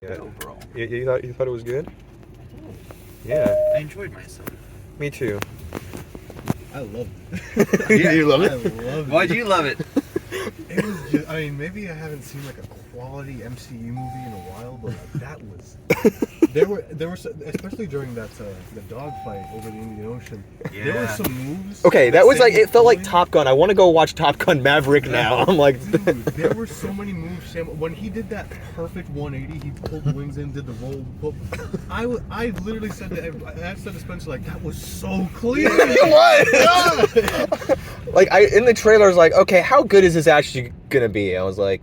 Good Yeah. overall. You thought it was good? Yeah. I enjoyed myself. Me too. I loved it. You love I it? loved Why'd it. you love it? It was just, I mean, maybe I haven't seen like a quality MCU movie in a while, but like, that was. There were especially during that the dog fight over the Indian Ocean. There were Yeah. some moves. Okay, that was like it felt like Sam Top Gun. I want to go watch Top Gun Maverick now. I'm like, Dude, there were so many moves. Sam, when he did that perfect 180, he pulled the wings in, did the roll. I literally said to Spencer, like, that was so clear. it was. Like in the trailer, I was like, okay, how good is this actually gonna be? I was like,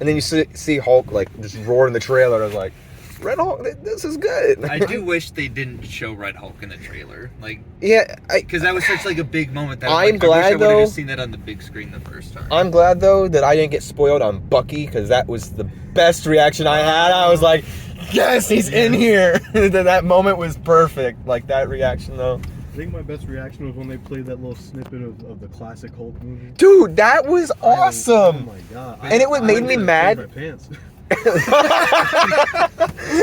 and then you see Hulk like just roar in the trailer. I was like, Red Hulk, this is good. I do wish they didn't show Red Hulk in the trailer, like, Yeah, because that was such like a big moment. That I'm like, glad, I wish I would though- have just seen that on the big screen the first time. I'm glad though that I didn't get spoiled on Bucky because that was the best reaction I had. I was like, yes, he's in here. That moment was perfect. Like that reaction though. I think my best reaction was when they played that little snippet of the classic Hulk movie. Dude, that was awesome. Oh my god! And it made me mad. My pants.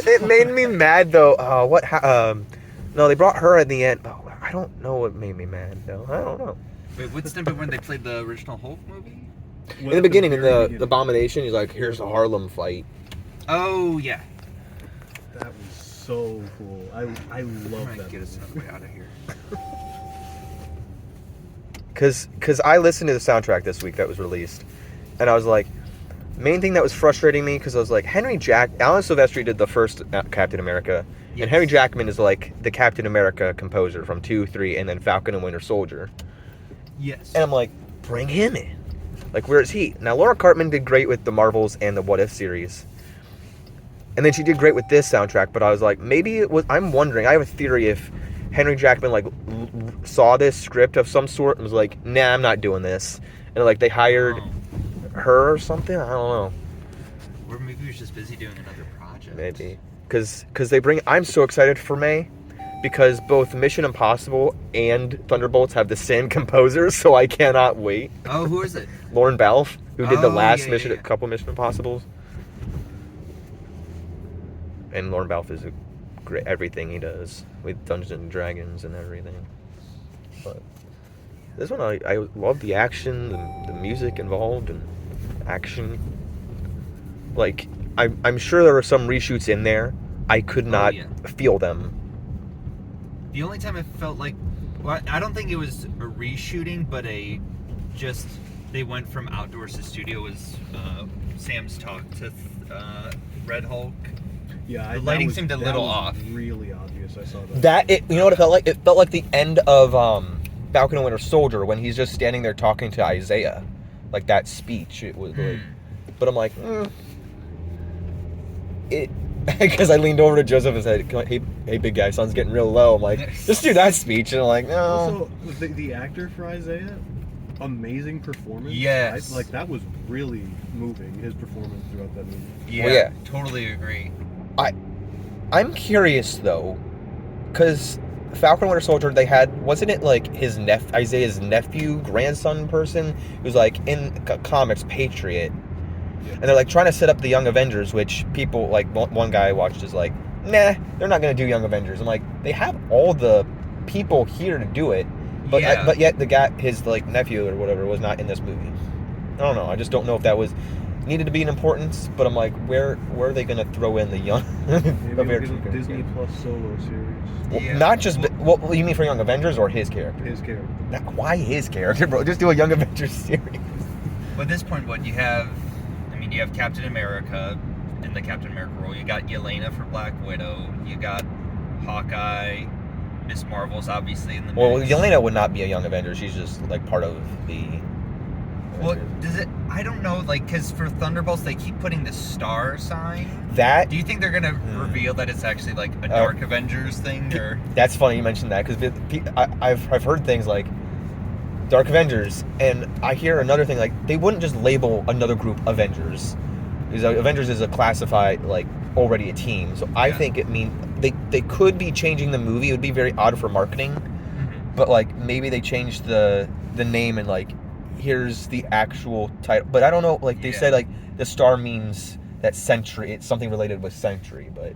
It made me mad though. No, they brought her in the end. Oh, I don't know what made me mad though. I don't know. Wait, what snippet when they played the original Hulk movie? In the beginning, in the Abomination, he's like, "Here's the Harlem fight." Oh yeah. That was so cool. I I'm love trying to that. get us movie. another way out of here. Cause I listened to the soundtrack this week that was released, and I was like, main thing that was frustrating me because I was like, Alan Silvestri did the first Captain America, Yes. and Henry Jackman is like the Captain America composer from 2, 3, and then Falcon and Winter Soldier, Yes. and I'm like, bring him in. Like, where is he? Now, Laura Cartman did great with the Marvels and the What If series, and then she did great with this soundtrack. But I was like, maybe it was. I'm wondering. I have a theory if Henry Jackman like saw this script of some sort and was like, nah, I'm not doing this, and like they hired her or something. I don't know. Or maybe he was just busy doing another project. Maybe because they bring. I'm so excited for May because both Mission Impossible and Thunderbolts have the same composers, so I cannot wait. Oh, who is it? Lauren Balfe, who did the Oh, last yeah, mission, yeah. a couple Mission Impossibles, and Lauren Balfe is a great everything he does with Dungeons and Dragons and everything. But this one, I love the action, the music involved, and action. Like I'm sure there were some reshoots in there. I could not yeah. feel them. The only time I felt like, well, I don't think it was a reshooting, but they went from outdoors to studio was Sam's talk to Red Hulk. Yeah, The lighting seemed a little that was off. Really obvious. I saw that. You know what it felt like? It felt like the end of Falcon and Winter Soldier when he's just standing there talking to Isaiah, like that speech. It was like, but I'm like, it because I leaned over to Joseph and said, "Hey, big guy, sun's getting real low." I'm like, just do that speech, and I'm like, no. Also, the actor for Isaiah, amazing performance. Yes. Like that was really moving. His performance throughout that movie. Yeah, Well, yeah. Totally agree. I'm curious though, because Falcon and Winter Soldier, they had, wasn't it like Isaiah's nephew, grandson person, who's like in comics Patriot, and they're like trying to set up the Young Avengers, which people like one guy I watched is like, nah, they're not gonna do Young Avengers. I'm like, they have all the people here to do it, but Yeah. but yet the guy, his like nephew or whatever, was not in this movie. I don't know. I just don't know if that was needed to be an importance, but I'm like, where are they gonna throw in the Young Maybe Avengers? we'll get a Disney Plus solo series. Well, Yeah. not just what you mean for Young Avengers or his character? His character. Why his character, bro? Just do a Young Avengers series. But at this point, you have Captain America in the Captain America role. You got Yelena for Black Widow. You got Hawkeye. Miss Marvel's obviously in the mix. Well, Yelena would not be a Young Avenger. She's just like part of the. Well, does it? I don't know. Like, because for Thunderbolts, they keep putting the star sign. That Do you think they're gonna reveal that it's actually like a Dark Avengers thing, or? that's funny you mentioned that because I've heard things like Dark Avengers, and I hear another thing like they wouldn't just label another group Avengers. Because Avengers is a classified like already a team, so I think it means they could be changing the movie. It would be very odd for marketing, but like maybe they changed the name and like here's the actual title. But I don't know. Like they said, like the star means that Sentry. It's something related with Sentry, but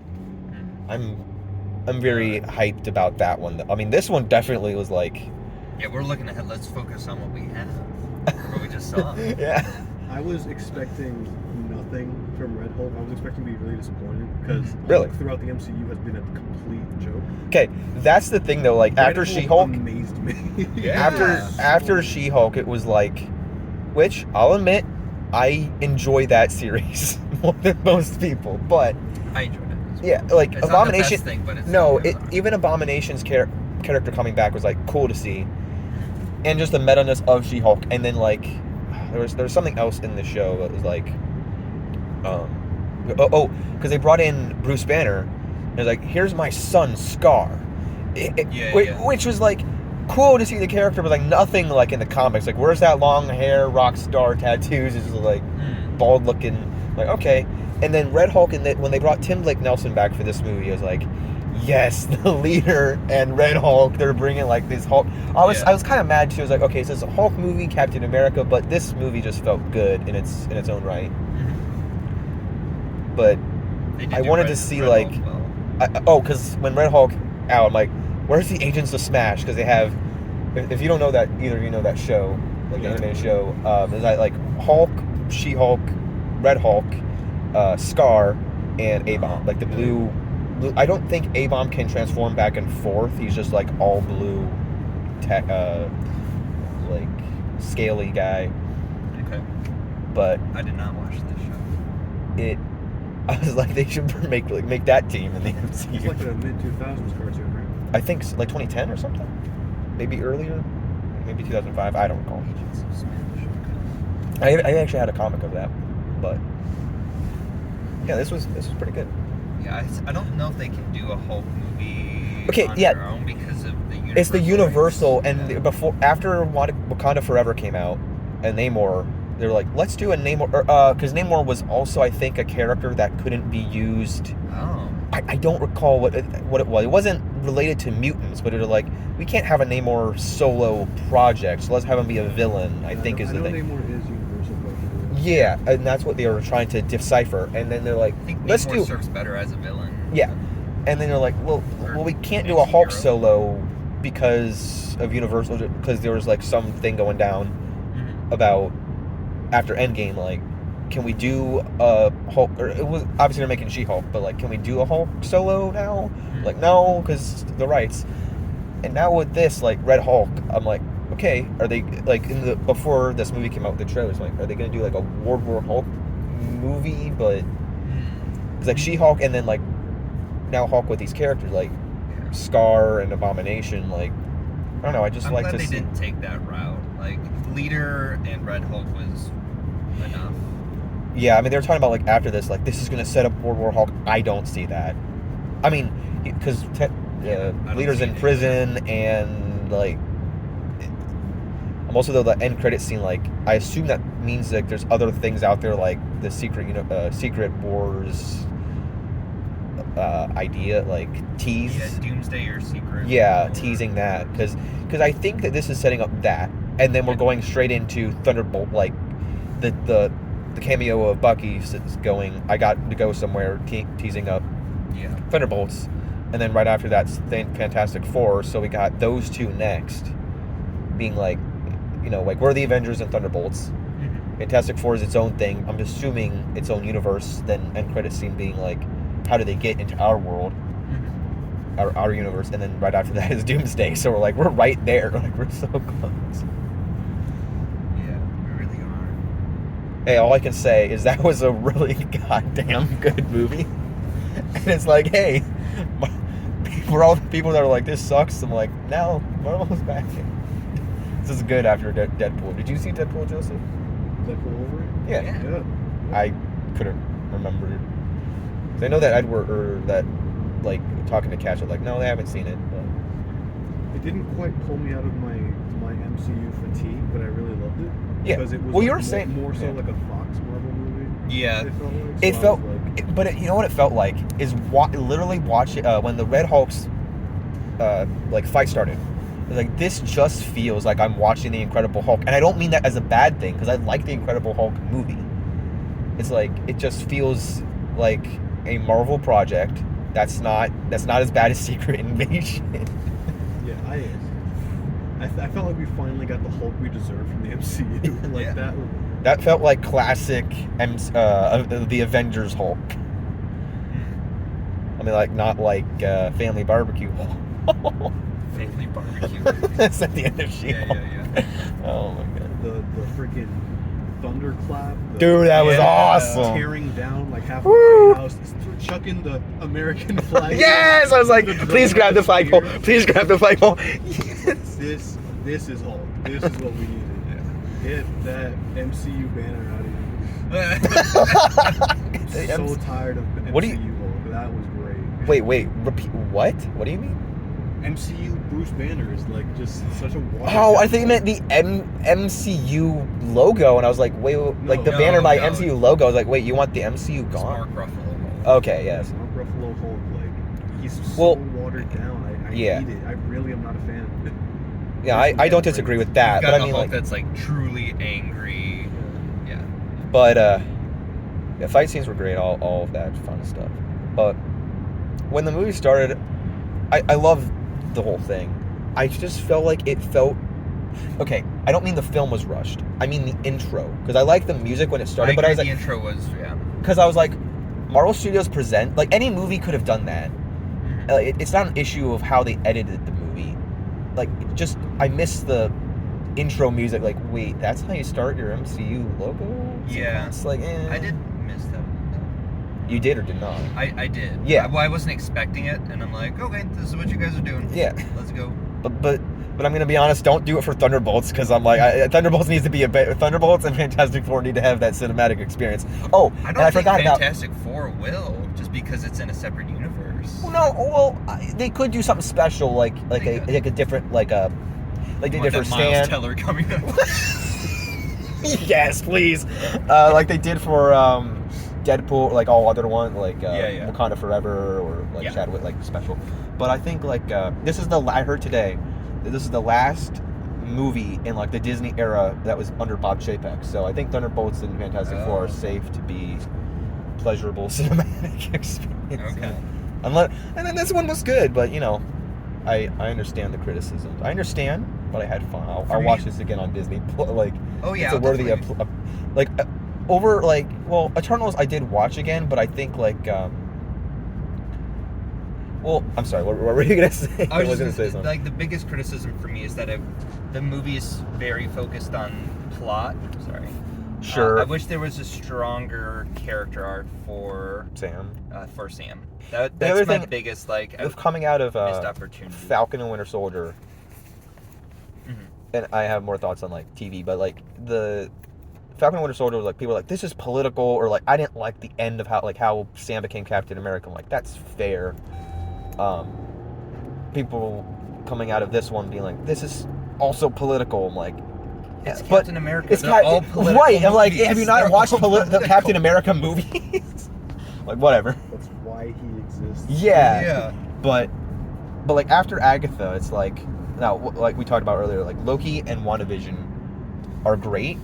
I'm very hyped about that one. I mean, this one definitely was like. Yeah, we're looking ahead. Let's focus on what we have. What we just saw. Yeah. I was expecting nothing from Red Hulk. I was expecting to be really disappointed because Really? Hulk throughout the MCU has been a complete joke. Okay, that's the thing though. Like Red after Hulk She-Hulk, amazed me. Yeah. after She-Hulk, it was like, which I'll admit, I enjoy that series more than most people. But I enjoyed it. yeah, like It's Abomination. not the best thing, but it's No, not good. even Abomination's character coming back was like cool to see, and just the meta-ness of She-Hulk, and then like there was something else in the show that was like, because they brought in Bruce Banner, and it's like, here's my son Scar, which was like cool to see the character, but like nothing like in the comics. Like, where's that long hair, rock star tattoos? Is like bald looking. Like, okay. And then Red Hulk, and when they brought Tim Blake Nelson back for this movie, I was like, yes, the leader and Red Hulk. They're bringing like this Hulk. I was kind of mad too. I was like, okay, so it's a Hulk movie, Captain America, but this movie just felt good in its own right. But I wanted to see like, because when Red Hulk out, I'm like, where's the Agents of Smash? Because they have, if you don't know that, either of you know that show, like the animated show, there's like Hulk, She-Hulk, Red Hulk, Scar, and A-Bomb. Like the blue. I don't think A-Bomb can transform back and forth. He's just like all blue, like scaly guy. Okay. But I did not watch this show. I was like, they should make that team in the MCU. It's like a mid-2000s cartoon, right? I think like 2010 or something, maybe earlier, maybe 2005. I don't recall. Agents of Smash. I actually had a comic of that, but yeah, this was pretty good. Yeah, I don't know if they can do a Hulk movie Okay, on yeah. their own because of the Universal. It's the Universal, rights. and after Wakanda Forever came out, and Namor, they were like, let's do a Namor, because Namor was also, I think, a character that couldn't be used. Oh. I don't recall what it was. It wasn't related to mutants, but it was like, we can't have a Namor solo project, so let's have him be a villain. I think is the thing. Namor is Universal, but Yeah, and that's what they were trying to decipher. And then they're like, I think let's Namor do. serves better as a villain. Yeah. And then they're like, well, we can't do a Hulk solo because of Universal, because there was like something going down about after Endgame, like, can we do a Hulk, or it was obviously they're making She-Hulk, but like, can we do a Hulk solo now? Like, no, because the rights. And now with this, like, Red Hulk, I'm like, okay, are they, like, before this movie came out with the trailers, like, are they gonna do like a World War Hulk movie? But it's like She-Hulk, and then like now Hulk with these characters like Scar and Abomination. Like, I don't know, I just I'm like glad to they see. didn't take that route. Like, Leader and Red Hulk was enough. Yeah, I mean, they were talking about like after this, like, this is gonna set up World War Hulk. I don't see that. I mean, because Leader's see in it prison, and like, also though the end credit scene, like, I assume that means like there's other things out there, like the Secret Wars idea, like tease. Yeah, Doomsday or Secret. Yeah, War. teasing that, because I think that this is setting up that, and then we're going straight into Thunderbolt, like the cameo of Bucky is going, I got to go somewhere, teasing up Yeah. Thunderbolts, and then right after that's Fantastic Four. So we got those two next, being like, you know, like, we're the Avengers and Thunderbolts. Fantastic Four is its own thing. I'm assuming its own universe. Then end credit scene being like, how do they get into our world, our universe? And then right after that is Doomsday. So we're like, we're right there. Like, we're so close. Yeah, we really are. Hey, all I can say is that was a really goddamn good movie. And it's like, hey, for all the people that are like, this sucks, I'm like, no, Marvel's back. This is good after Deadpool. Did you see Deadpool, Joseph? Deadpool Wolverine? Yeah. Yeah. I couldn't remember. I know that that, like, talking to Cash, like, no, they haven't seen it. But It didn't quite pull me out of my MCU fatigue, but I really loved it. Yeah. Because it was Well, like you were saying more so like a Fox Marvel movie. Yeah. It felt like. So I was like, but you know what it felt like is literally watch it when the Red Hulk's like fight started. It was like, this just feels like I'm watching the Incredible Hulk, and I don't mean that as a bad thing, because I like the Incredible Hulk movie. It's like it just feels like a Marvel project that's not as bad as Secret Invasion. Yeah, I felt like we finally got the Hulk we deserved from the MCU. Like Yeah. that. That felt like classic the Avengers Hulk. I mean, like not like Family Barbecue Hulk. Family barbecue. That's at the end of Shield. Yeah. Oh my god. The freaking thunderclap. Dude, that was Yeah. awesome. Tearing down like half of Woo! the White House, chucking the American flag. Yes, I was like, The drone please grab the spear. flagpole. Please grab the flagpole. Yes. This is Hulk. This is what we needed. Get that MCU banner out of here. I'm so tired of MCU What do you- Hulk. That was great. Wait, repeat. What? What do you mean? MCU Bruce Banner is like just such a watered Oh, I down think you meant the MCU logo, and I was like, wait, like the No, banner by no. MCU logo. I was like, wait, you want the MCU It's gone? Mark Ruffalo. Okay, yes. Mark Ruffalo Hulk, like he's so Well, watered down. I yeah. hate it. I really am not a fan of it. Yeah, I don't disagree with that, You've got but I a mean, Hulk like, that's like truly angry. Yeah. but yeah, fight scenes were great, all of that fun stuff. But when the movie started, I loved the whole thing. I just felt like it felt okay. I don't mean the film was rushed. I mean the intro, because I liked the music when it started, but I was the like, intro was because I was like, Marvel Studios present like any movie could have done that. It's not an issue of how they edited the movie. Like, just I miss the intro music. Like, wait, that's how you start your MCU logo? Yeah. It's like, I did miss that. You did or did not? I did. Yeah. Well, I wasn't expecting it, and I'm like, okay, this is what you guys are doing. Yeah. Let's go. But I'm gonna be honest. Don't do it for Thunderbolts, because I'm like, Thunderbolts needs to be a bit. Thunderbolts and Fantastic Four need to have that cinematic experience. Oh, I and don't I think forgot about. Fantastic Four will, just because it's in a separate universe. No, well, they could do something special, like They a could. different like they Want did that for Miles Stan. Teller coming up. Yes, please. Like they did for Deadpool, like all other one, like Yeah. Wakanda Forever or like Yeah. Chadwick, like special. But I think like this is I heard today that this is the last movie in like the Disney era that was under Bob Chapek. So I think Thunderbolts and Fantastic Four are Oh. safe to be pleasurable cinematic experience. Okay. Unless, and then this one was good, but you know, I understand the criticisms. I understand, but I had fun. For I'll me- watch this again on Disney. Like, Oh yeah. it's a I'll worthy definitely- over like, well, Eternals I did watch again, but I think like well, I'm sorry, what were you gonna say? I was gonna just say gonna, something. like the biggest criticism for me is that the movie is very focused on plot. Sorry. Sure. I wish there was a stronger character arc for Sam. Sam. other That's my thing- biggest like With coming out of missed opportunity. Falcon and Winter Soldier, Mhm. and I have more thoughts on like TV, but like the Falcon and Winter Soldier was like people were like this is political, or like I didn't like the end of how Sam became Captain America. I'm like that's fair. People coming out of this one being like this is also political. I'm like It's but Captain America. it's They're all political right. I'm like movies. have you not They're watched all the political. Captain America movies? Like whatever. That's why he exists. Yeah. Yeah. But like after Agatha, it's like now like we talked about earlier, like Loki and WandaVision are great.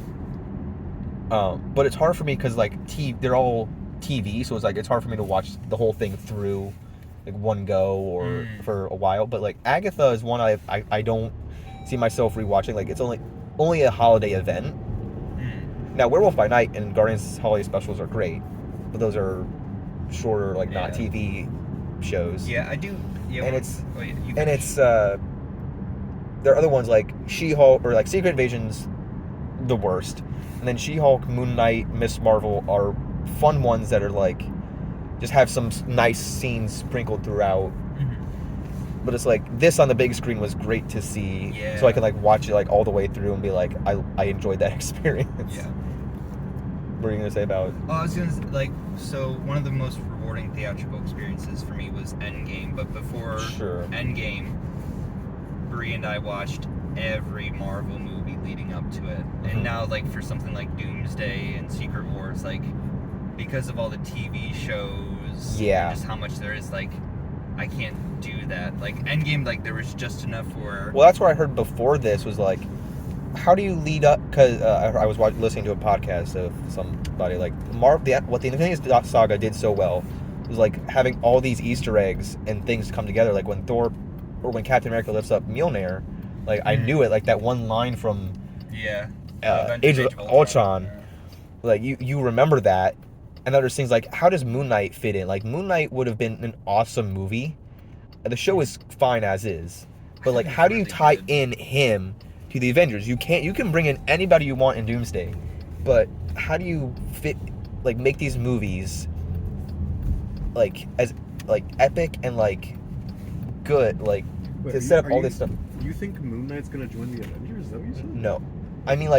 But it's hard for me because like they're all TV, so it's like it's hard for me to watch the whole thing through like one go or for a while. But like Agatha is one I don't see myself rewatching. Like it's only a holiday event. Now Werewolf by Night and Guardians holiday specials are great, but those are shorter, like not Yeah. TV shows. Yeah, I do. Yeah, And well, it's- oh, yeah, you And finish. it's there are other ones like She-Hulk or like Secret Invasion's the worst, and then She-Hulk, Moon Knight, Miss Marvel are fun ones that are like just have some nice scenes sprinkled throughout. Mhm. But it's like this on the big screen was great to see, Yeah. so I can like watch it like all the way through and be like I enjoyed that experience. Yeah. What were you gonna say about? Oh, I was gonna so one of the most rewarding theatrical experiences for me was Endgame, but before Sure. Endgame, Bree and I watched every Marvel movie leading up to it, and Mhm. now like for something like Doomsday and Secret Wars, like because of all the TV shows, Yeah. and just how much there is, like I can't do that. Like Endgame, like there was just enough where Well, that's what I heard before this was like how do you lead up? Because I was listening to a podcast of somebody like what the Infinity Saga did so well was like having all these Easter eggs and things come together. Like when Thor or when Captain America lifts up Mjolnir, like I knew it. Like that one line from Yeah. Age of Ultron. Like you remember that, and there's things like how does Moon Knight fit in? Like Moon Knight would have been an awesome movie. The show is fine as is, but like how do you tie in him to the Avengers? You can bring in anybody you want in Doomsday, but how do you make these movies as epic and good Wait, to set up all this stuff? You think Moon Knight's gonna join the Avengers? Is that what you said? No, I mean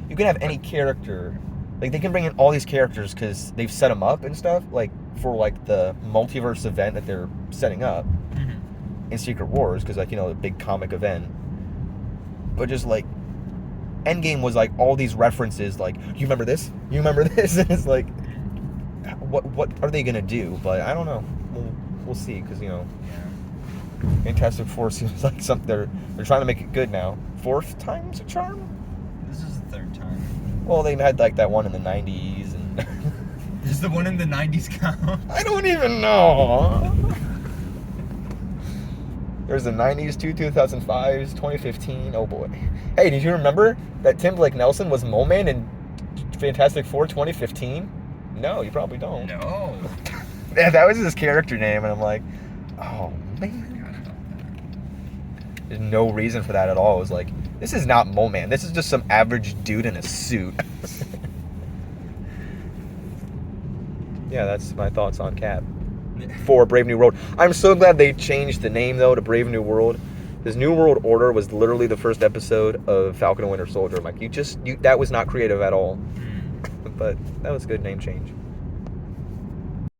you can have any character. Like they can bring in all these characters because they've set them up and stuff for the multiverse event that they're setting up in Secret Wars because a big comic event. But just Endgame was all these references you remember this? You remember this? And it's what are they gonna do? But I don't know. We'll see because Fantastic Four seems like something they're trying to make it good now. 4th time's a charm. This is the 3rd time. Well, they had that one in the 90s and Does the one in the 90s count? I don't even know. There's the 90s, 2005s, 2015. Oh boy. Hey, did you remember that Tim Blake Nelson was Mole Man in Fantastic Four 2015? No, you probably don't. No. Yeah, that was his character name, and I'm like, oh man. There's no reason for that at all. It was this is not Mole Man. This is just some average dude in a suit. Yeah, that's my thoughts on Cap. For Brave New World. I'm so glad they changed the name though to Brave New World. This New World Order was literally the first episode of Falcon and Winter Soldier. That was not creative at all. But that was a good name change.